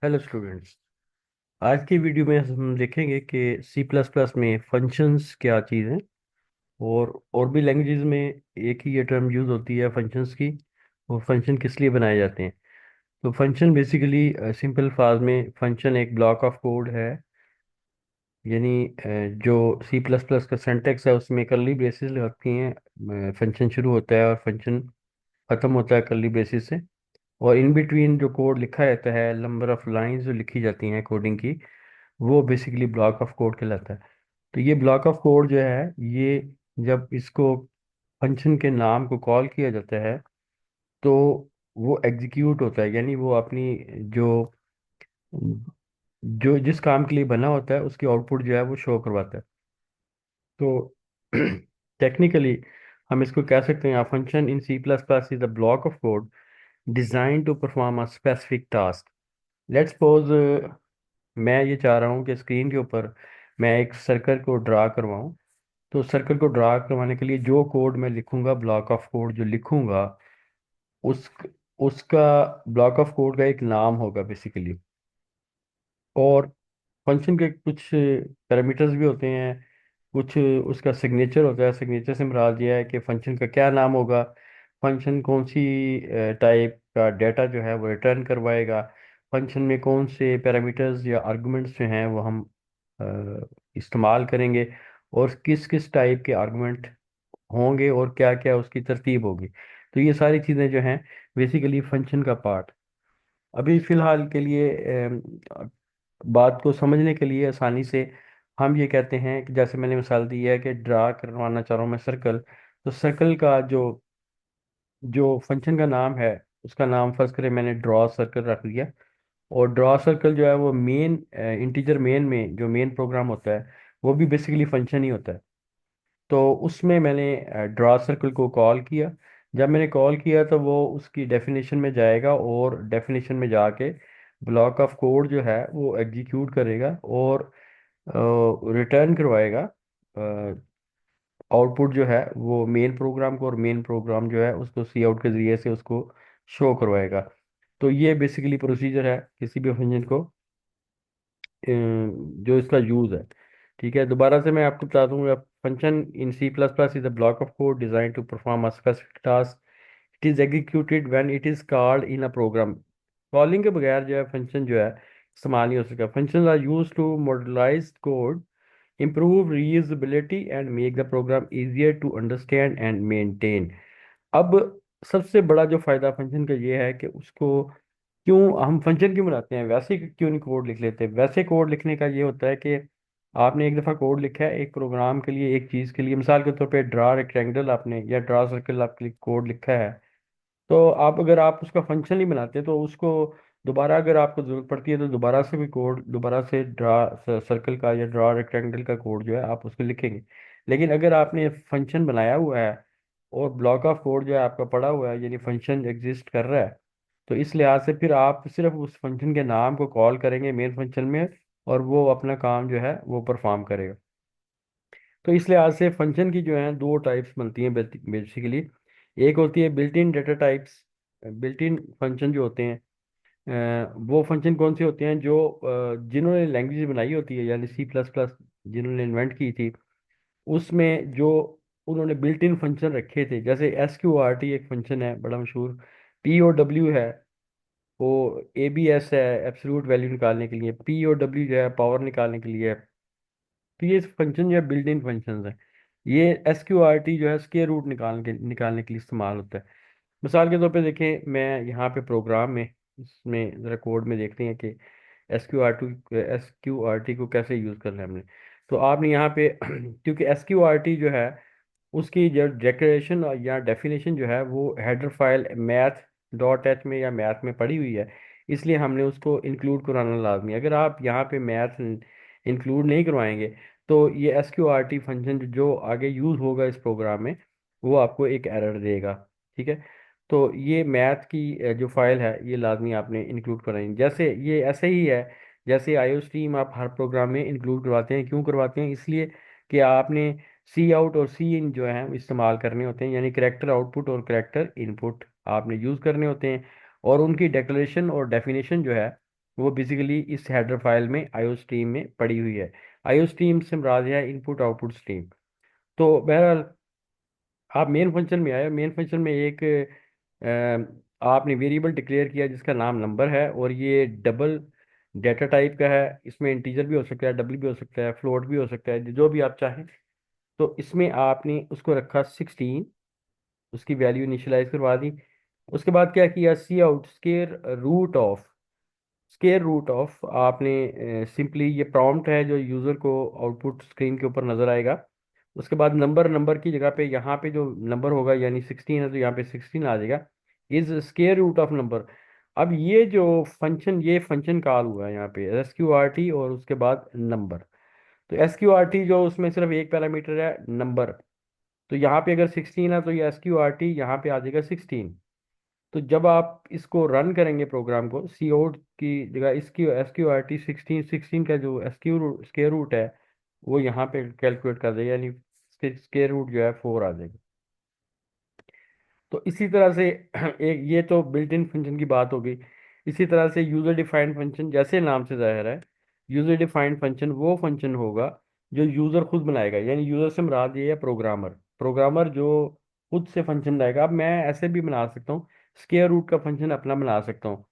Hello students. आज की video में हम देखेंगे कि सी प्लस प्लस में फंक्शंस क्या चीज़ हैं और भी लैंग्वेजेस में एक ही ये टर्म यूज़ होती है फंक्शंस की। और फंक्शन किस लिए बनाए जाते हैं? तो फंक्शन बेसिकली सिंपल फार्म में फंक्शन एक ब्लॉक ऑफ कोड है। यानी जो सी प्लस प्लस का सिंटैक्स है उसमें कर्ली ब्रेसेस लगती हैं। फंक्शन शुरू होता है और फंक्शन ख़त्म होता है कर्ली ब्रेसेस से। और इन बिटवीन जो कोड लिखा जाता है, नंबर ऑफ लाइंस जो लिखी जाती हैं कोडिंग की, वो बेसिकली ब्लॉक ऑफ कोड कहलाता है। तो ये ब्लॉक ऑफ कोड जो है, ये जब इसको फंक्शन के नाम को कॉल किया जाता है तो वो एग्जीक्यूट होता है। यानी वो अपनी जो जो जिस काम के लिए बना होता है उसकी आउटपुट जो है वो शो करवाता है। तो टेक्निकली हम इसको कह सकते हैं, function in C plus plus is a block of code design to perform a specific task. Let's suppose मैं ये चाह रहा हूँ कि स्क्रीन के ऊपर मैं एक सर्कल को ड्रा करवाऊँ। तो सर्कल को ड्रा करवाने के लिए जो कोड मैं लिखूंगा, ब्लॉक ऑफ कोड जो लिखूंगा, उस उसका ब्लॉक ऑफ कोड का एक नाम होगा बेसिकली। और फंक्शन के कुछ पैरामीटर्स भी होते हैं, कुछ उसका सिग्नेचर होता है। सिग्नेचर से मुराद ये है कि फंक्शन का क्या नाम होगा, फंक्शन कौन सी टाइप का डेटा जो है वो रिटर्न करवाएगा, फंक्शन में कौन से पैरामीटर्स या आर्गुमेंट्स जो हैं वो हम इस्तेमाल करेंगे, और किस किस टाइप के आर्गुमेंट होंगे और क्या क्या उसकी तरतीब होगी। तो ये सारी चीज़ें जो हैं बेसिकली फंक्शन का पार्ट। अभी फ़िलहाल के लिए बात को समझने के लिए आसानी से हम ये कहते हैं कि जैसे मैंने मिसाल दी है कि ड्रा करवाना चाह रहा हूँ मैं सर्कल। तो सर्कल का जो जो फंक्शन का नाम है, उसका नाम फर्ज करें मैंने ड्रॉ सर्कल रख दिया। और ड्रॉ सर्कल जो है वो मेन इंटीजर मेन में जो मेन प्रोग्राम होता है वो भी बेसिकली फंक्शन ही होता है। तो उसमें मैंने ड्रा सर्कल को कॉल किया। जब मैंने कॉल किया तो वो उसकी डेफिनेशन में जाएगा और डेफिनेशन में जाके ब्लॉक ऑफ कोड जो है वो एग्जीक्यूट करेगा और रिटर्न करवाएगा आउटपुट जो है वो मेन प्रोग्राम को, और मेन प्रोग्राम जो है उसको सी आउट के ज़रिए से उसको शो करवाएगा। तो ये बेसिकली प्रोसीजर है किसी भी फंक्शन को जो इसका यूज है। ठीक है, दोबारा से मैं आपको बता दूंगा। Function in C plus plus is a block of code design to perform a specific task. It is executed when it is called in a program. Calling के बगैर जो है फंक्शन जो है इस्तेमाल नहीं हो सकता। Functions are used to modularise code, improve reusability and make the program easier to understand and maintain। अब सबसे बड़ा जो फायदा फंक्शन का ये है कि उसको क्यों हम फंक्शन क्यों बनाते हैं, वैसे ही क्यों नहीं कोड लिख लेते। वैसे कोड लिखने का ये होता है कि आपने एक दफ़ा कोड लिखा है एक प्रोग्राम के लिए, एक चीज़ के लिए, मिसाल के तौर पे ड्रा रेक्टेंगल आपने या ड्रा सर्कल आपके लिए कोड लिखा है। तो आप अगर आप उसका फंक्शन नहीं बनाते तो उसको दोबारा अगर आपको ज़रूरत पड़ती है तो दोबारा से भी कोड, दोबारा से ड्रा सर्कल का या ड्रा रेक्टेंगल का कोड जो है आप उसको लिखेंगे। लेकिन अगर आपने फंक्शन बनाया हुआ है और ब्लॉक ऑफ कोड जो है आपका पड़ा हुआ है, यानी फंक्शन एग्जिस्ट कर रहा है, तो इस लिहाज से फिर आप सिर्फ उस फंक्शन के नाम को कॉल करेंगे मेन फंक्शन में, और वो अपना काम जो है वो परफॉर्म करेगा। तो इस लिहाज से फंक्शन की जो है दो टाइप्स बनती हैं बेसिकली। एक होती है built in data types. Built in function जो होते हैं, वो फंक्शन कौन से होते हैं जो जिन्होंने लैंग्वेज बनाई होती है, यानी सी प्लस प्लस जिन्होंने इन्वेंट की थी, उसमें जो उन्होंने बिल्ट इन फंक्शन रखे थे। जैसे एस क्यू आर टी एक फंक्शन है बड़ा मशहूर, पी ओ डब्ल्यू है, वो ए बी एस है एब्सोल्यूट वैल्यू निकालने के लिए, पी ओ डब्ल्यू जो है पावर निकालने के लिए है। तो ये फंक्शन जो है बिल्ट इन फंक्शन है। ये एस क्यू आर टी जो है स्क्वायर रूट निकालने के लिए इस्तेमाल होता है। मिसाल के तौर पे देखें, मैं यहाँ पे प्रोग्राम में इसमें ज़रा कोड में देखते हैं कि एस क्यू आर टी को कैसे यूज़ करना है हमने। तो आपने यहाँ पे क्योंकि एस क्यू आर टी जो है उसकी जो डेक्लेरेशन या डेफिनेशन जो है वो header file math dot H में या मैथ में पड़ी हुई है, इसलिए हमने उसको इंक्लूड कराना लाजमी है। अगर आप यहाँ पे मैथ इंक्लूड नहीं करवाएंगे तो ये S Q R T function जो आगे यूज़ होगा इस प्रोग्राम में, वो आपको एक एरर देगा। ठीक है, तो ये मैथ की जो फाइल है ये लाजमी आपने इंक्लूड करानी। जैसे ये ऐसे ही है जैसे आईओ स्ट्रीम आप हर प्रोग्राम में इंक्लूड करवाते हैं। क्यों करवाते हैं? इसलिए कि आपने सी आउट और सी इन जो है इस्तेमाल करने होते हैं, यानी करेक्टर आउटपुट और करेक्टर इनपुट आपने यूज़ करने होते हैं। और उनकी डेक्लेरेशन और डेफिनेशन जो है वो बेसिकली इस हेडर फाइल में आईओ स्ट्रीम में पड़ी हुई है। आईओ स्ट्रीम से मुराद है इनपुट आउटपुट स्ट्रीम। तो बहरहाल आप मेन फंक्शन में आए, मेन फंक्शन में एक आपने वेरिएबल डिक्लेयर किया जिसका नाम नंबर है, और ये डबल डेटा टाइप का है। इसमें इंटीजर भी हो सकता है, डबल भी हो सकता है, फ्लोट भी हो सकता है, जो भी आप चाहें। तो इसमें आपने उसको रखा 16, उसकी वैल्यू इनिशियलाइज करवा दी। उसके बाद क्या किया, सी आउट स्केयर रूट ऑफ आपने सिंपली, ये प्रॉम्प्ट है जो यूज़र को आउटपुट स्क्रीन के ऊपर नज़र आएगा। उसके बाद नंबर की जगह पे यहाँ पे जो नंबर होगा, यानी 16 है तो यहाँ पे 16 आ जाएगा, is square root of number. अब ये फंक्शन कॉल हुआ है यहाँ पे SQRT और उसके बाद नंबर। तो SQRT जो उसमें सिर्फ एक पैरामीटर है नंबर, तो यहाँ पे अगर 16 है तो ये SQRT यहाँ पे आ जाएगा 16। तो जब आप इसको रन करेंगे प्रोग्राम को, सी आउट की जगह इसकी SQRT 16 16 का जो स्केयर रूट है वो यहाँ पे कैलकुलेट कर देगा, यानी स्केयर रूट जो है 4 आ जाएगा। तो इसी तरह से एक ये तो बिल्ट इन फंक्शन की बात हो गई। इसी तरह से यूजर डिफाइंड फंक्शन, जैसे नाम से जाहिर है, यूजर डिफाइंड फंक्शन वो फंक्शन होगा जो यूजर खुद बनाएगा, यानी यूजर से मुराद ये है प्रोग्रामर। प्रोग्रामर जो खुद से फंक्शन लाएगा। अब मैं ऐसे भी बना सकता हूँ, स्क्वायर रूट का फंक्शन अपना बना सकता हूँ,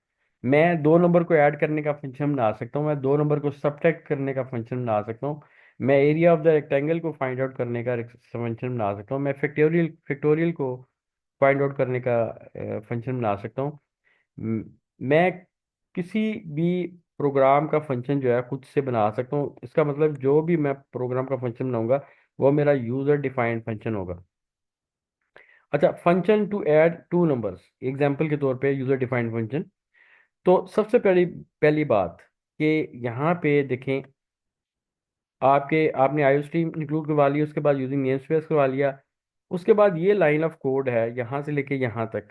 मैं दो नंबर को ऐड करने का फंक्शन बना सकता हूँ, मैं दो नंबर को सब्ट्रैक्ट करने का फंक्शन बना सकता हूँ, मैं एरिया ऑफ द रेक्टेंगल को फाइंड आउट करने का फंक्शन बना सकता हूँ, मैं फैक्टोरियल को फाइंड आउट करने का फंक्शन बना सकता हूँ। म- मैं किसी भी प्रोग्राम का फंक्शन जो है खुद से बना सकता हूँ। इसका मतलब जो भी मैं प्रोग्राम का फंक्शन बनाऊंगा वो मेरा यूजर डिफाइंड फंक्शन होगा। अच्छा, function to add two numbers, example के तौर पे यूजर डिफाइंड फंक्शन। तो सबसे पहली पहली बात कि यहाँ पे देखें, आपने आईओ स्ट्रीम इंक्लूड करवा लिया, उसके बाद यूजिंग नेम स्पेस करवा लिया। उसके बाद ये लाइन ऑफ कोड है यहाँ से लेके यहाँ तक,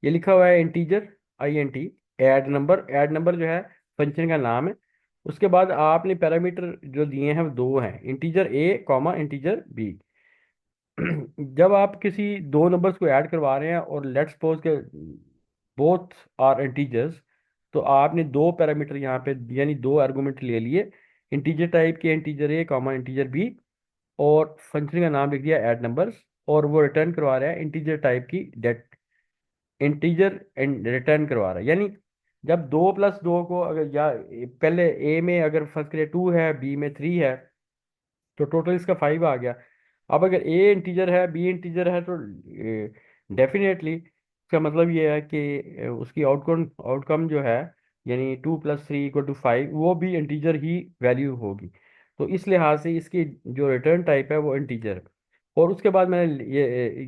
ये लिखा हुआ है इंटीजर INT ऐड नंबर जो है फंक्शन का नाम है। उसके बाद आपने पैरामीटर जो दिए हैं वो दो हैं, integer A comma integer B। जब आप किसी दो नंबर्स को ऐड करवा रहे हैं और लेट्स सपोज के बोथ आर इंटीजर्स, तो आपने दो पैरामीटर यहाँ पे यानी दो आर्गुमेंट ले लिए, इंटीजर टाइप के integer A comma integer B, और फंक्शन का नाम लिख दिया ऐड नंबर्स, और वो रिटर्न करवा रहा है इंटीजर टाइप की डेट इंटीजर एंड रिटर्न करवा रहा है। यानी जब दो प्लस दो को अगर या पहले ए में अगर फर्स्ट करें 2 है, बी में 3 है, तो टोटल इसका 5 आ गया। अब अगर ए इंटीजर है, बी इंटीजर है, तो डेफिनेटली इसका मतलब ये है कि उसकी आउटकम आउटकम जो है, यानी 2 + 3 = 5, वो भी इंटीजर ही वैल्यू होगी। तो इस लिहाज से इसकी जो रिटर्न टाइप है वो इंटीजर है। और उसके बाद मैंने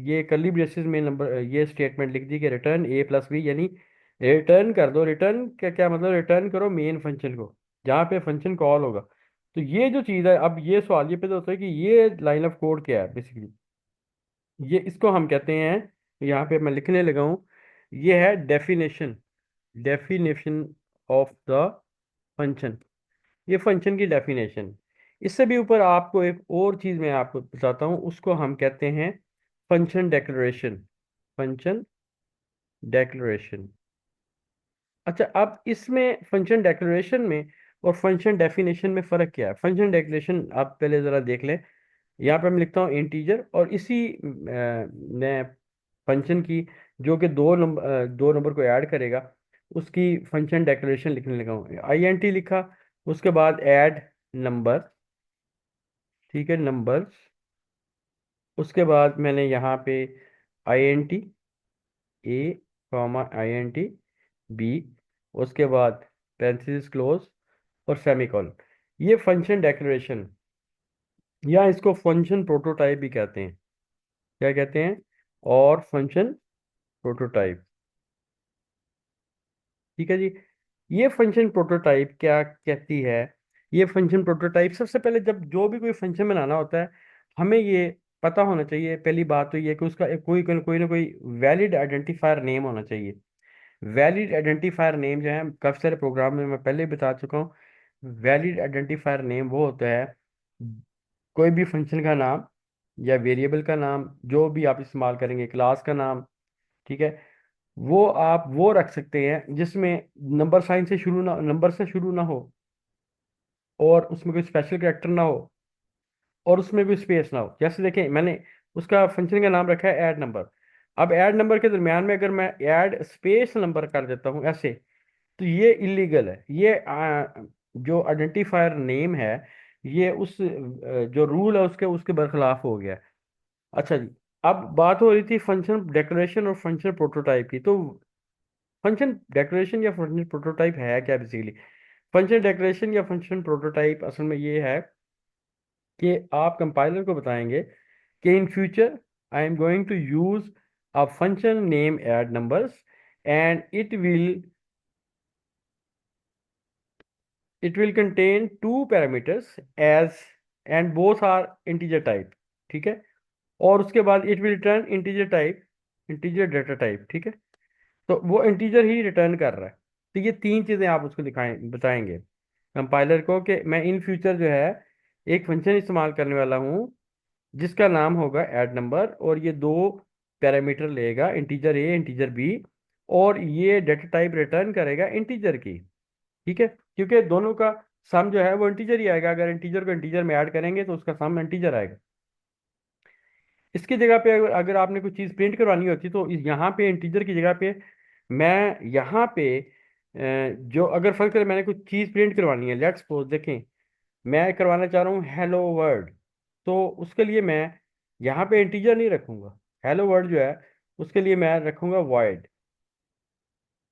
ये कर्ली ब्रेसेस में नंबर ये स्टेटमेंट लिख दी कि रिटर्न A + B, यानी रिटर्न कर दो। रिटर्न क्या क्या मतलब, रिटर्न करो मेन फंक्शन को जहाँ पे फंक्शन कॉल होगा। तो ये जो चीज़ है, अब ये सवाल ये पैदा होता है कि ये लाइन ऑफ कोड क्या है बेसिकली। ये इसको हम कहते हैं, यहाँ पे मैं लिखने लगा हूँ, ये है डेफिनेशन ऑफ द फंक्शन। ये फंक्शन की डेफिनेशन। इससे भी ऊपर आपको एक और चीज़ मैं आपको बताता हूँ, उसको हम कहते हैं फंक्शन डेक्लरेशन। Function declaration. अच्छा, अब इसमें फंक्शन डेक्लरेशन में और फंक्शन डेफिनेशन में फ़र्क क्या है। फंक्शन डेक्लरेशन आप पहले ज़रा देख लें। यहाँ पे मैं लिखता हूँ इंटीजर, और इसी मैं फंक्शन की जो कि दो नंबर को ऐड करेगा उसकी फंक्शन डेक्लरेशन लिखने लगा हूँ। INT लिखा, उसके बाद ऐड नंबर, ठीक है, नंबर्स। उसके बाद मैंने यहाँ पे INT A, INT B, उसके बाद पेरेंथीसेस क्लोज और सेमीकोलन। ये फंक्शन डेक्लरेशन, या इसको फंक्शन प्रोटोटाइप भी कहते हैं। क्या कहते हैं? और फंक्शन प्रोटोटाइप। ठीक है जी। ये फंक्शन प्रोटोटाइप क्या कहती है? ये फंक्शन प्रोटोटाइप, सबसे पहले जब जो भी कोई फंक्शन बनाना होता है, हमें ये पता होना चाहिए, पहली बात तो ये कि उसका एक कोई ना कोई वैलिड आइडेंटिफायर नेम होना चाहिए। वैलिड आइडेंटिफायर नेम जो है, काफ़ी सारे प्रोग्राम में मैं पहले ही बता चुका हूँ, वैलिड आइडेंटिफायर नेम वो होता है कोई भी फंक्शन का नाम या वेरिएबल का नाम जो भी आप इस्तेमाल करेंगे, क्लास का नाम, ठीक है, वो आप वो रख सकते हैं जिसमें नंबर साइन से शुरू ना, नंबर से शुरू ना हो, और उसमें कोई स्पेशल कैरेक्टर ना हो, और उसमें भी स्पेस ना हो। जैसे देखें, मैंने उसका फंक्शन का नाम रखा है ऐड नंबर। अब ऐड नंबर के दरमियान में अगर मैं ऐड स्पेस नंबर कर देता हूँ ऐसे, तो ये इलीगल है। ये जो आइडेंटिफायर नेम है, ये उस जो रूल है उसके उसके बरखिलाफ हो गया। अच्छा जी, अब बात हो रही थी फंक्शन डेकोरेशन और फंक्शन प्रोटोटाइप की। तो फंक्शन डेकोरेशन या फंक्शन प्रोटोटाइप है क्या बेसिकली? फंक्शन डेकोरेशन या फंक्शन प्रोटोटाइप असल में ये है कि आप कंपाइलर को बताएंगे कि in future I am going to use a function name add numbers, and it will contain two parameters as and both are integer type। ठीक है, और उसके बाद it will return integer type, integer data type। ठीक है, तो वो integer ही return कर रहा है। तो ये तीन चीजें आप उसको दिखाएं बताएंगे कंपाइलर को कि मैं इन फ्यूचर जो है एक फंक्शन इस्तेमाल करने वाला हूँ जिसका नाम होगा ऐड नंबर, और ये दो पैरामीटर लेगा, इंटीजर ए इंटीजर बी, और ये डेटा टाइप रिटर्न करेगा इंटीजर की। ठीक है, क्योंकि दोनों का सम जो है वो इंटीजर ही आएगा। अगर इंटीजर को इंटीजर में ऐड करेंगे तो उसका सम इंटीजर आएगा। इसकी जगह पे अगर आपने कोई चीज़ प्रिंट करवानी होती तो यहाँ पे इंटीजर की जगह पे मैं यहाँ पे जो अगर फर्ज करें मैंने कोई चीज़ प्रिंट करवानी है, लेट्स सपोज देखें मैं करवाना चाह रहा हूँ हेलो वर्ड, तो उसके लिए मैं यहाँ पे इंटीजर नहीं रखूंगा। हेलो वर्ड जो है उसके लिए मैं रखूंगा वॉइड,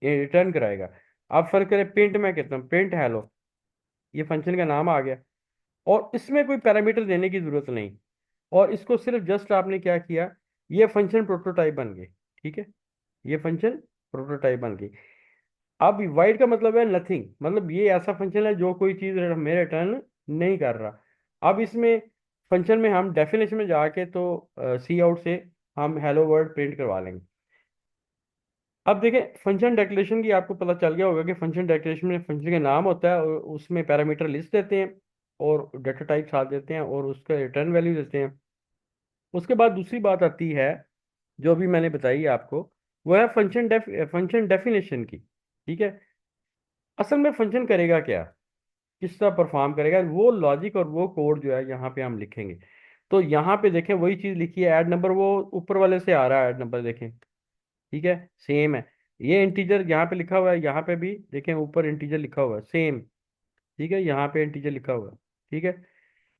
ये रिटर्न कराएगा। अब फर्ज करें प्रिंट, मैं कहता हूँ प्रिंट हेलो, ये फंक्शन का नाम आ गया, और इसमें कोई पैरामीटर देने की जरूरत नहीं, और इसको सिर्फ जस्ट आपने क्या किया, ये फंक्शन प्रोटोटाइप बन गई। ठीक है, ये फंक्शन प्रोटोटाइप बन गई। अब वाइड का मतलब है नथिंग, मतलब ये ऐसा फंक्शन है जो कोई चीज हमें रिटर्न नहीं कर रहा। अब इसमें फंक्शन में हम डेफिनेशन में जाके तो सी आउट से हम हेलो वर्ड प्रिंट करवा लेंगे। अब देखें फंक्शन डेक्लेरेशन की आपको पता चल गया होगा कि फंक्शन डेक्लेरेशन में फंक्शन का नाम होता है और उसमें पैरामीटर लिस्ट देते हैं और डेटा टाइप साथ देते हैं और उसका रिटर्न वैल्यू देते हैं। उसके बाद दूसरी बात आती है जो भी मैंने बताई आपको, वो है फंक्शन डेफिनेशन की। ठीक है, असल में फंक्शन करेगा क्या, किस तरह परफॉर्म करेगा, वो लॉजिक और वो कोड जो है यहाँ पे हम लिखेंगे। तो यहाँ पे देखें वही चीज़ लिखी है ऐड नंबर, वो ऊपर वाले से आ रहा है ऐड नंबर देखें। ठीक है, सेम है। ये इंटीजर यहाँ पे लिखा हुआ है, यहाँ पे भी देखें ऊपर इंटीजर लिखा हुआ है सेम। ठीक है, यहाँ पे इंटीजर लिखा हुआ है। ठीक है,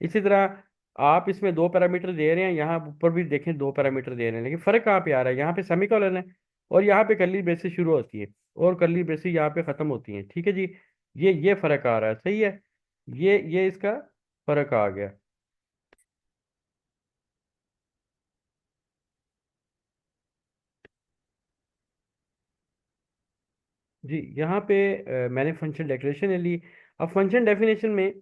इसी तरह आप इसमें दो पैरामीटर दे रहे हैं, यहाँ ऊपर भी देखें दो पैरामीटर दे रहे हैं, लेकिन फर्क कहाँ पे आ रहा है, यहाँ पे सेमीकोलन है और यहाँ पे कर्ली ब्रेसेस शुरू होती है और कर्ली ब्रेसेस यहाँ पे खत्म होती हैं। ठीक है जी, ये फर्क आ रहा है, सही है। ये इसका फर्क आ गया। जी, यहाँ पे मैंने फंक्शन डेफिनेशन ले ली। अब फंक्शन डेफिनेशन में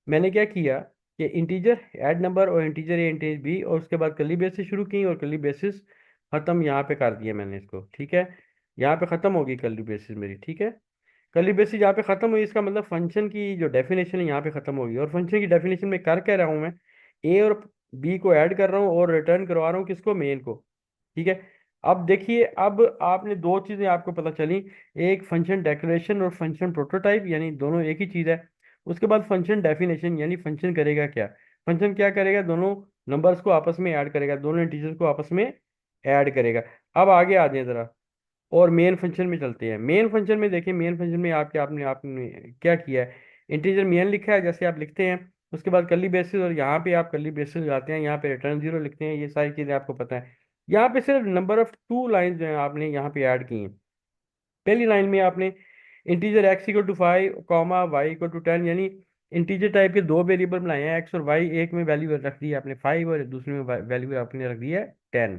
मैंने क्या किया कि इंटीजर ऐड नंबर और इंटीजर ए इंटीजर बी और उसके बाद कर्ली ब्रेसेस शुरू की और कर्ली ब्रेसेस खत्म यहाँ पे कर दिया मैंने इसको। ठीक है, यहाँ पे खत्म होगी कर्ली ब्रेसेस मेरी। ठीक है, कर्ली ब्रेसेस यहाँ पे खत्म हुई, इसका मतलब फंक्शन की जो डेफिनेशन है यहाँ पे खत्म होगी। और फंक्शन की डेफिनेशन में कर क्या रहा हूँ मैं, ए और बी को ऐड कर रहा हूँ और रिटर्न करवा रहा हूँ किसको, मेन को। ठीक है, अब देखिए अब आपने दो चीजें आपको पता चली, एक फंक्शन डेकोरेशन और फंक्शन प्रोटोटाइप, यानी दोनों एक ही चीज है। उसके बाद फंक्शन डेफिनेशन, यानी फंक्शन करेगा क्या। फंक्शन क्या करेगा, दोनों नंबर्स को आपस में ऐड करेगा, दोनों इंटीजर्स को आपस में ऐड करेगा। अब आगे आ जाए जरा और मेन फंक्शन में चलते हैं। मेन फंक्शन में देखिए, मेन फंक्शन में आपके आपने आपने क्या किया है, इंटीजर मेन लिखा है जैसे आप लिखते हैं, उसके बाद कर्ली ब्रेसेस, और यहाँ पे आप कर्ली ब्रेसेस लगाते हैं, यहाँ पे रिटर्न जीरो लिखते हैं, ये सारी चीज़ें आपको पता है। यहाँ पे सिर्फ नंबर ऑफ टू लाइन जो है आपने यहाँ पे ऐड की हैं। पहली लाइन में आपने integer x equal to 5 comma y equal to 10, यानी इंटीजर टाइप के दो वेरिएबल बनाए हैं एक्स और वाई, एक में वैल्यू रख दी है आपने 5 और दूसरे में वैल्यू आपने रख दी है 10।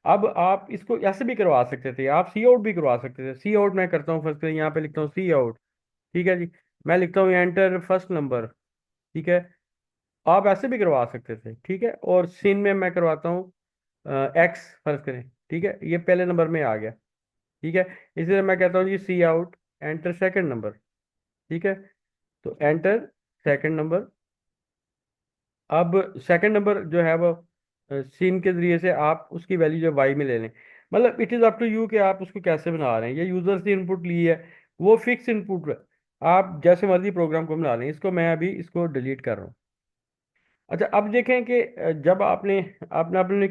अब आप इसको ऐसे भी करवा सकते थे, आप सी आउट भी करवा सकते थे। सी आउट मैं करता हूँ, फर्स्ट यहाँ पे लिखता हूँ सी आउट। ठीक है जी, मैं लिखता हूँ एंटर फर्स्ट नंबर। ठीक है, आप ऐसे भी करवा सकते थे। ठीक है, और सीन में मैं करवाता हूँ एक्स फर्ज करें। ठीक है, ये पहले नंबर में आ गया। ठीक है, इसलिए मैं कहता हूँ जी सी आउट एंटर सेकंड नंबर। ठीक है, तो एंटर सेकंड नंबर। अब सेकंड नंबर जो है वो सीन के जरिए से आप उसकी वैल्यू जो वाई में ले लें। मतलब it is up to you कि आप उसको कैसे बना रहे हैं। ये यूजर से इनपुट ली है, वो फिक्स इनपुट है, आप जैसे मर्जी प्रोग्राम को बना लें। इसको मैं अभी इसको डिलीट कर रहा हूँ। अच्छा, अब देखें कि जब आपने आपने आपने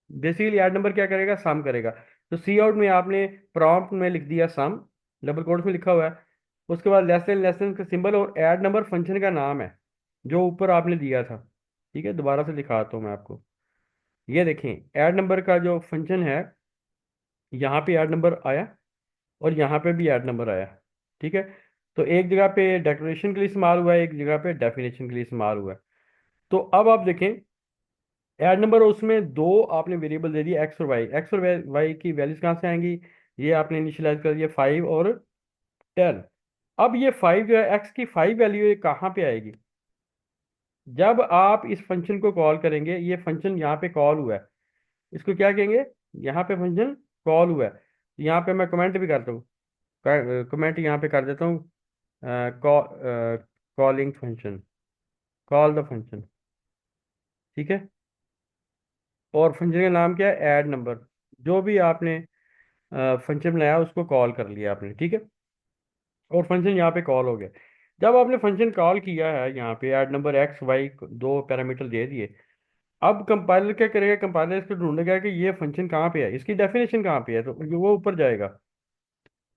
बेसिकली ऐड नंबर क्या करेगा, सम करेगा। तो सी आउट में आपने प्रॉम्प्ट में लिख दिया सम, डबल कोट्स में लिखा हुआ है। उसके बाद लेस देन का सिंबल, और ऐड नंबर फंक्शन का नाम है जो ऊपर आपने दिया था। ठीक है, दोबारा से दिखाता हूँ मैं आपको। ये देखें, ऐड नंबर का जो फंक्शन है, यहाँ पे ऐड नंबर आया और यहाँ पे भी ऐड नंबर आया। ठीक है, तो एक जगह पे डेकोरेशन के लिए इस्तेमाल हुआ है, एक जगह पे डेफिनेशन के लिए इस्तेमाल हुआ है। तो अब आप देखें, ऐड नंबर, उसमें दो आपने वेरिएबल दे दिए, एक्स और वाई। एक्स और वाई की वैल्यूज कहाँ से आएंगी, ये आपने इनिशियलाइज कर दिया 5 और 10। अब ये 5 जो है, एक्स की 5 वैल्यू ये कहाँ पे आएगी, जब आप इस फंक्शन को कॉल करेंगे। ये फंक्शन यहाँ पे कॉल हुआ है, इसको क्या कहेंगे, यहाँ पे फंक्शन कॉल हुआ है। यहाँ पे मैं कमेंट भी करता हूँ, कमेंट यहाँ पे कर देता हूँ, calling function, call the function. ठीक है, और फंक्शन का नाम क्या है, ऐड नंबर। जो भी आपने फंक्शन बनाया उसको कॉल कर लिया आपने। ठीक है, और फंक्शन यहाँ पे कॉल हो गया। जब आपने फंक्शन कॉल किया है, यहाँ पे ऐड नंबर एक्स वाई दो पैरामीटर दे दिए। अब कंपाइलर क्या करेगा, कंपाइलर इसको ढूंढेगा कि ये फंक्शन कहाँ पे है, इसकी डेफिनेशन कहाँ पे है, तो वो ऊपर जाएगा।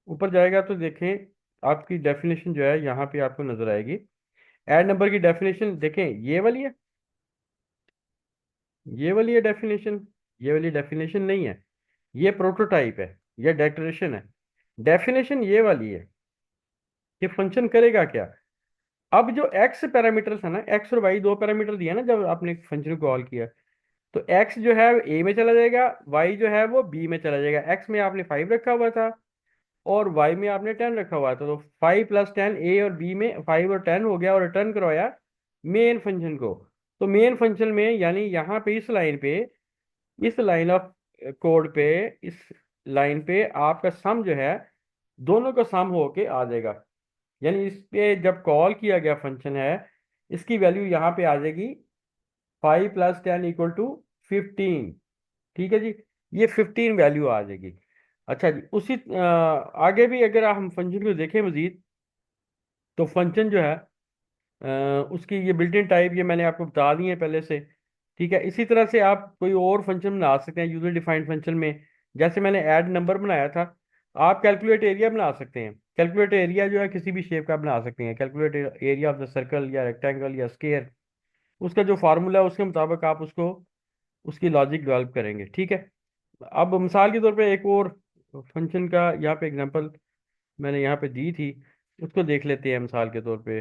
ऊपर जाएगा तो देखें, आपकी डेफिनेशन जो है यहाँ पे आपको नजर आएगी। ऐड नंबर की डेफिनेशन देखें, ये वाली है, ये वाली है डेफिनेशन। ये वाली डेफिनेशन नहीं है, ये प्रोटोटाइप है, ये डेक्लेरेशन है। डेफिनेशन ये वाली है कि फंक्शन करेगा क्या। अब जो एक्स पैरामीटर है ना, एक्स और वाई दो पैरामीटर दिया ना जब आपने फंक्शन को कॉल किया, तो एक्स जो है ए में चला जाएगा, वाई जो है वो बी में चला जाएगा। एक्स में आपने 5 रखा हुआ था और वाई में आपने 10 रखा हुआ था, तो 5 + 10 ए और बी में 5 और 10 हो गया, और रिटर्न करवाया मेन फंक्शन को। तो मेन फंक्शन में, यानी यहाँ पे इस लाइन पे, इस लाइन ऑफ कोड पे, इस लाइन पे आपका सम जो है, दोनों का सम होके आ जाएगा। यानी इस पे जब कॉल किया गया फंक्शन है, इसकी वैल्यू यहाँ पे आ जाएगी 5 + 10 = 15। ठीक है जी, ये 15 वैल्यू आ जाएगी। अच्छा जी, उसी आगे भी अगर हम फंक्शन को देखें मजीद, तो फंक्शन जो है उसकी ये बिल्ट इन टाइप, ये मैंने आपको बता दी है पहले से। ठीक है, इसी तरह से आप कोई और फंक्शन बना सकते हैं यूजर डिफाइंड फंक्शन में। जैसे मैंने ऐड नंबर बनाया था, आप कैलकुलेट एरिया बना सकते हैं। कैलकुलेट एरिया जो है किसी भी शेप का बना सकते हैं, calculate area of the circle या रेक्टेंगल या स्केयर। उसका जो फार्मूला है उसके मुताबिक आप उसको, उसकी लॉजिक डेवलप करेंगे। ठीक है, अब मिसाल के तौर पे एक और फंक्शन का यहाँ पे एग्जांपल मैंने यहाँ पे दी थी, उसको देख लेते हैं मिसाल के तौर पे।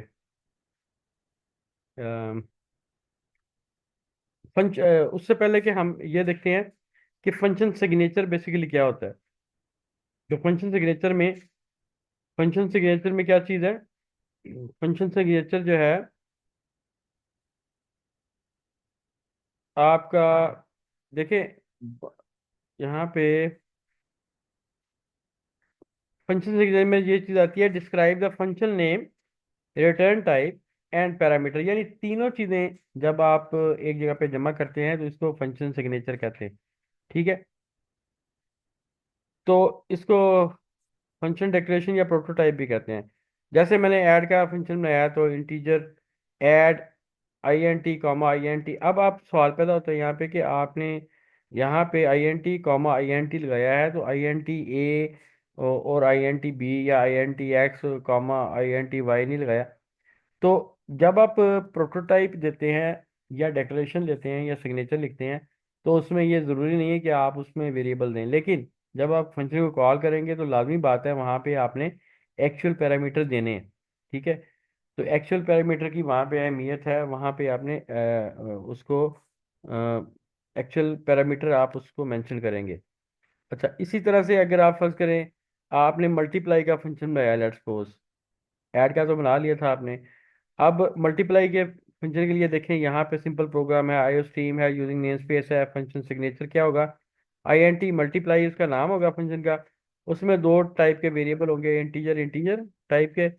उससे पहले कि हम ये देखते हैं कि फंक्शन सिग्नेचर बेसिकली क्या होता है। जो फंक्शन सिग्नेचर में क्या चीज़ है, फंक्शन सिग्नेचर जो है आपका, देखें यहाँ पे फंक्शन सिग्नेचर में ये चीज़ आती है, describe the function name, return type and parameter. यानी तीनों चीज़ें जब आप एक जगह पे जमा करते हैं तो इसको फंक्शन सिग्नेचर कहते हैं। ठीक है, तो इसको फंक्शन डेकोरेशन या प्रोटोटाइप भी कहते हैं। जैसे मैंने ऐड का फंक्शन बनाया, तो इंटीजर ऐड INT, अब आप सवाल पैदा होता है यहाँ पे कि आपने यहाँ पे INT, लगाया है, तो INT A और INT B या INT X, INT Y नहीं लगाया। तो जब आप प्रोटोटाइप देते हैं या डेकोरेशन लेते हैं या सिग्नेचर लिखते हैं, तो उसमें ये ज़रूरी नहीं है कि आप उसमें वेरिएबल दें। लेकिन जब आप फंक्शन को कॉल करेंगे तो लाजमी बात है, वहाँ पे आपने एक्चुअल पैरामीटर देने हैं। ठीक है, तो एक्चुअल पैरामीटर की वहाँ पे अहमियत है, वहाँ पे आपने उसको एक्चुअल पैरामीटर आप उसको मेंशन करेंगे। अच्छा, इसी तरह से अगर आप फर्ज करें, आपने मल्टीप्लाई का फंक्शन बनाया, लेट्स सपोज, ऐड का तो बना लिया था आपने। अब मल्टीप्लाई के फंक्शन के लिए देखें, यहाँ पे सिंपल प्रोग्राम है, आईओ स्ट्रीम है, यूजिंग नेम स्पेस है, फंक्शन सिग्नेचर क्या होगा, INT मल्टीप्लाई उसका नाम होगा फंक्शन का। उसमें दो टाइप के वेरिएबल होंगे, इंटीजर इंटीजर टाइप के,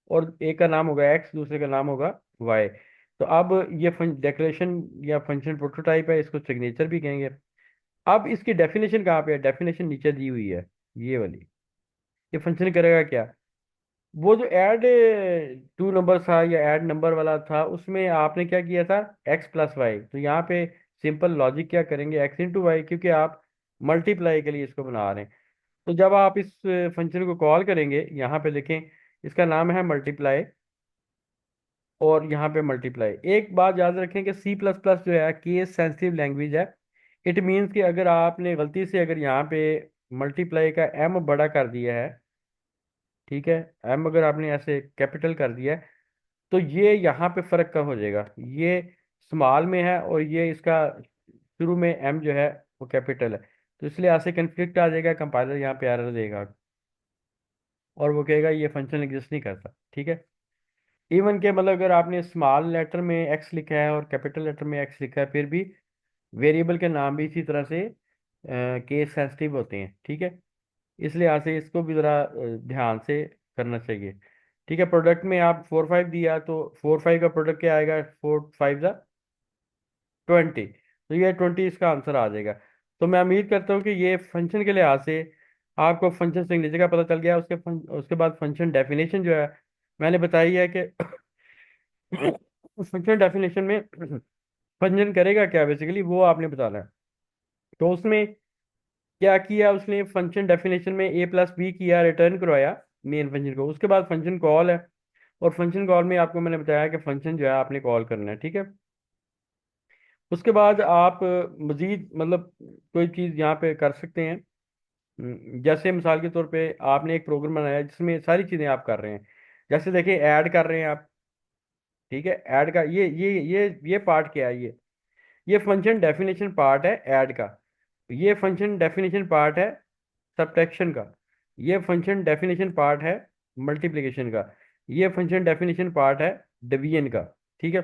और एक का नाम होगा एक्स, दूसरे का नाम होगा वाई। तो अब ये डेकोरेशन या फंक्शन प्रोटोटाइप है, इसको सिग्नेचर भी कहेंगे। अब इसकी डेफिनेशन कहाँ पे है? डेफिनेशन नीचे दी हुई है, ये वाली। ये फंक्शन करेगा क्या? वो जो ऐड टू नंबर था या ऐड नंबर वाला था, उसमें आपने क्या किया था? X plus y. तो यहाँ पे सिंपल लॉजिक क्या करेंगे? एक्स इंटू वाई, क्योंकि आप मल्टीप्लाई के लिए इसको बना रहे हैं। तो जब आप इस फंक्शन को कॉल करेंगे, यहाँ पे देखें, इसका नाम है मल्टीप्लाई, और यहाँ पे मल्टीप्लाई। एक बात याद रखें कि सी प्लस प्लस जो है केस सेंसिटिव लैंग्वेज है। इट मीन्स कि अगर आपने गलती से अगर यहाँ पे मल्टीप्लाई का एम बड़ा कर दिया है, ठीक है, एम अगर आपने ऐसे कैपिटल कर दिया है, तो ये यहाँ पे फर्क कम हो जाएगा। ये स्मॉल में है और ये इसका शुरू में एम जो है वो कैपिटल है। तो इसलिए ऐसे कन्फ्लिक्ट आ जाएगा, कंपाइलर यहाँ पे एरर देगा और वो कहेगा ये फंक्शन एग्जिस्ट नहीं करता, ठीक है। इवन के मतलब अगर आपने स्मॉल लेटर में एक्स लिखा है और कैपिटल लेटर में एक्स लिखा है, फिर भी वेरिएबल के नाम भी इसी तरह से केस सेंसिटिव होते हैं, ठीक है। इसलिए यहाँ से इसको भी ज़रा ध्यान से करना चाहिए, ठीक है। प्रोडक्ट में आप 4 5 दिया, तो 4 5 का प्रोडक्ट क्या आएगा? 4 5 ज़ा 20। तो ये 20 इसका आंसर आ जाएगा। तो मैं उम्मीद करता हूँ कि ये फंक्शन के लिहाज से आपको फंक्शन सिग्नेचर का पता चल गया। उसके बाद फंक्शन डेफिनेशन जो है मैंने बताई है कि फंक्शन डेफिनेशन में फंक्शन करेगा क्या, बेसिकली वो आपने बताना है। तो उसमें क्या किया उसने? फंक्शन डेफिनेशन में ए प्लस बी किया, रिटर्न करवाया मेन फंक्शन को। उसके बाद फंक्शन कॉल है, और फंक्शन कॉल में आपको मैंने बताया कि फंक्शन जो है आपने कॉल करना है, ठीक है। उसके बाद आप मजीद मतलब कोई चीज़ यहाँ पे कर सकते हैं। जैसे मिसाल के तौर पे आपने एक प्रोग्राम बनाया जिसमें सारी चीज़ें आप कर रहे हैं। जैसे देखिए, ऐड कर रहे हैं आप, ठीक है। ऐड का ये पार्ट क्या है? ये फंक्शन डेफिनेशन पार्ट है ऐड का। ये फंक्शन डेफिनेशन पार्ट है सब्ट्रैक्शन का। ये फंक्शन डेफिनेशन पार्ट है मल्टीप्लिकेशन का। ये फंक्शन डेफिनेशन पार्ट है डिवीजन का, ठीक है।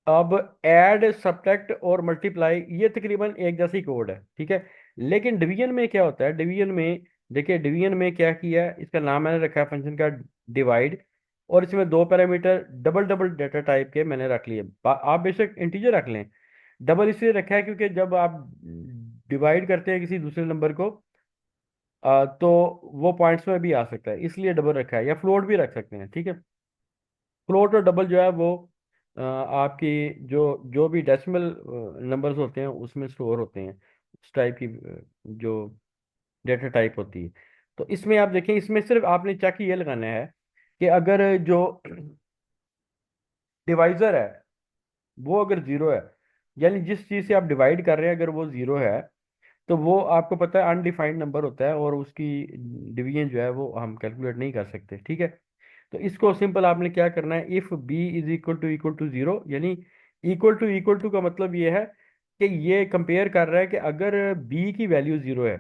अब ऐड, सब्ट्रैक्ट और मल्टीप्लाई ये तकरीबन एक जैसा ही कोड है, ठीक है। लेकिन डिवीजन में क्या होता है? डिवीजन में देखिए, डिवीजन में क्या किया है, इसका नाम मैंने रखा है फंक्शन का डिवाइड। और इसमें दो parameter double double data type के मैंने रख लिए। आप बेशक इंटीजर रख लें। डबल इसलिए रखा है क्योंकि जब आप डिवाइड करते हैं किसी दूसरे नंबर को, तो वो पॉइंट्स में भी आ सकता है, इसलिए डबल रखा है। या फ्लोट भी रख सकते हैं, ठीक है। फ्लोट और डबल जो है वो आपकी जो जो भी डेसिमल नंबर्स होते हैं उसमें स्टोर होते हैं, उस टाइप की जो डेटा टाइप होती है। तो इसमें आप देखें, इसमें सिर्फ आपने चेक ये लगाना है कि अगर जो डिवाइजर है वो अगर जीरो है, यानी जिस चीज़ से आप डिवाइड कर रहे हैं अगर वो जीरो है, तो वो आपको पता है अनडिफाइंड नंबर होता है, और उसकी डिवीजन जो है वो हम कैलकुलेट नहीं कर सकते, ठीक है। तो इसको सिंपल आपने क्या करना है? If b is equal to zero, यानी इक्वल टू का मतलब ये है कि ये कंपेयर कर रहा है कि अगर बी की वैल्यू जीरो है,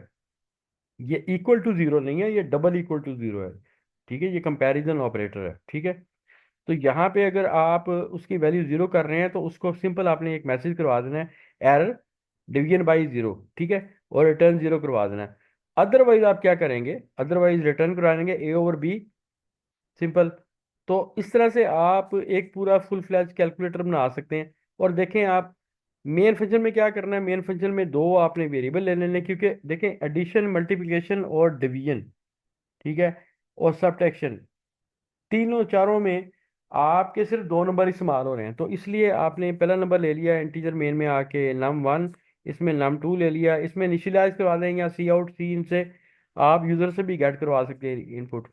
ये इक्वल टू जीरो नहीं है, ये डबल इक्वल टू जीरो है, ठीक है। ये कंपैरिजन ऑपरेटर है, ठीक है। तो यहाँ पे अगर आप उसकी वैल्यू जीरो कर रहे हैं, तो उसको सिंपल आपने एक मैसेज करवा देना है, एरर डिवीजन बाई जीरो, ठीक है, और रिटर्न जीरो करवा देना है। अदरवाइज आप क्या करेंगे? अदरवाइज रिटर्न करवा देंगे ए ओवर बी, सिंपल। तो इस तरह से आप एक पूरा फुल फ्लैज कैलकुलेटर बना सकते हैं। और देखें आप मेन फंक्शन में क्या करना है? मेन फंक्शन में दो आपने वेरिएबल ले लेने हैं, क्योंकि देखें एडिशन, मल्टीप्लिकेशन और डिवीजन, ठीक है, और सब्ट्रैक्शन, तीनों चारों में आपके सिर्फ दो नंबर इस्तेमाल हो रहे हैं। तो इसलिए आपने पहला नंबर ले लिया इंटीजर मेन में आके num1, इसमें num2 ले लिया। इसमें इनिशियलाइज करवा देंगे या सी आउट सी इन से आप यूजर से भी गेट करवा सकते हैं इनपुट।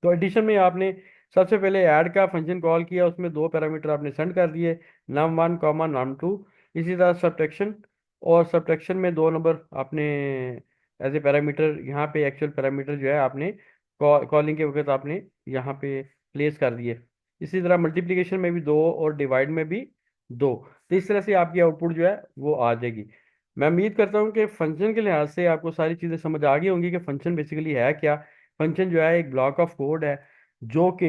तो एडिशन में आपने सबसे पहले ऐड का फंक्शन कॉल किया, उसमें दो पैरामीटर आपने सेंड कर दिए, num1 कॉमा num2। इसी तरह सब्ट्रैक्शन, और सब्ट्रैक्शन में दो नंबर आपने एज ए पैरामीटर, यहाँ पे एक्चुअल पैरामीटर जो है आपने कॉलिंग के वक्त आपने यहाँ पे प्लेस कर दिए। इसी तरह मल्टीप्लिकेशन में भी दो और डिवाइड में भी दो। तो इस तरह से आपकी आउटपुट जो है वो आ जाएगी। मैं उम्मीद करता हूँ कि फंक्शन के लिहाज से आपको सारी चीज़ें समझ आ गई होंगी कि फंक्शन बेसिकली है क्या। फंक्शन जो है एक ब्लॉक ऑफ कोड है जो कि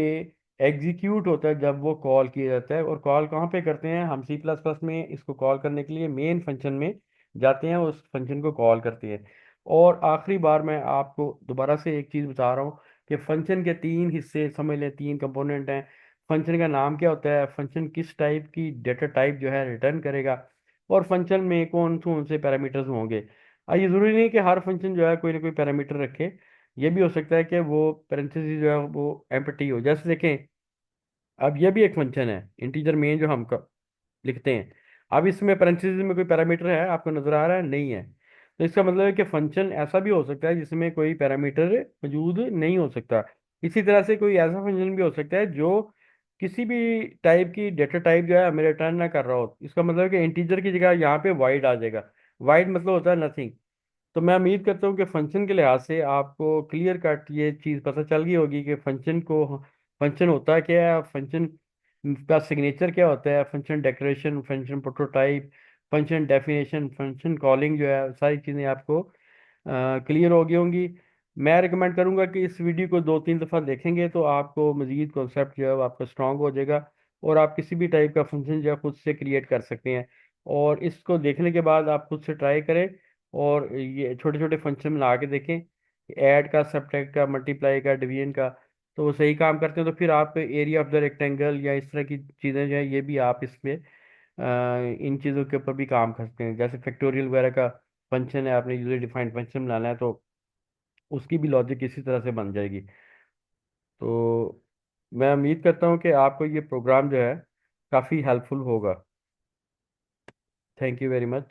एग्जीक्यूट होता है जब वो कॉल किया जाता है। और कॉल कहाँ पे करते हैं हम? सी प्लस प्लस में इसको कॉल करने के लिए मेन फंक्शन में जाते हैं, उस फंक्शन को कॉल करते हैं। और आखिरी बार मैं आपको दोबारा से एक चीज़ बता रहा हूँ कि फंक्शन के तीन हिस्से समझ लें, तीन कंपोनेंट हैं। फंक्शन का नाम क्या होता है, फंक्शन किस टाइप की डेटा टाइप जो है रिटर्न करेगा, और फंक्शन में कौन से पैरामीटर्स होंगे। ये जरूरी नहीं कि हर फंक्शन जो है कोई ना कोई पैरामीटर रखे। ये भी हो सकता है कि वो पेरेंथेसिस जो है वो एम्प्टी हो। जैसे देखें, अब ये भी एक फंक्शन है इंटीजर मेन जो हम लिखते हैं। अब इसमें पेरेंथेसिस में कोई पैरामीटर है आपको नजर आ रहा है? नहीं है। तो इसका मतलब है कि फंक्शन ऐसा भी हो सकता है जिसमें कोई पैरामीटर मौजूद नहीं हो सकता। इसी तरह से कोई ऐसा फंक्शन भी हो सकता है जो किसी भी टाइप की डेटा टाइप जो है हमें रिटर्न ना कर रहा हो। इसका मतलब है कि इंटीजर की जगह यहाँ पे वाइड आ जाएगा। वाइड मतलब होता है नथिंग। तो मैं उम्मीद करता हूँ कि फंक्शन के लिहाज से आपको क्लियर कट ये चीज़ पता चल गई होगी कि फंक्शन होता क्या है, फंक्शन का सिग्नेचर क्या होता है, function decoration, function prototype, function definition, function calling जो है, सारी चीज़ें आपको क्लियर हो गई होंगी। मैं रिकमेंड करूंगा कि इस वीडियो को 2-3 दफ़ा देखेंगे तो आपको मज़ीद कॉन्सेप्ट जो है वो आपका स्ट्रांग हो जाएगा। और आप किसी भी टाइप का फंक्शन जो है खुद से क्रिएट कर सकते हैं। और इसको देखने के बाद आप खुद से ट्राई करें और ये छोटे छोटे फंक्शन बना के देखें, ऐड का, सब्ट्रैक्ट का, मल्टीप्लाई का, डिवीजन का। तो वो सही काम करते हैं तो फिर आप एरिया ऑफ द रेक्टेंगल या इस तरह की चीज़ें जो है ये भी आप इसमें इन चीज़ों के ऊपर भी काम कर सकते हैं। जैसे फैक्टोरियल वगैरह का फंक्शन है, आपने यूजर डिफाइंड फंक्शन बनाना है तो उसकी भी लॉजिक इसी तरह से बन जाएगी। तो मैं उम्मीद करता हूँ कि आपको ये प्रोग्राम जो है काफ़ी हेल्पफुल होगा। Thank you very much.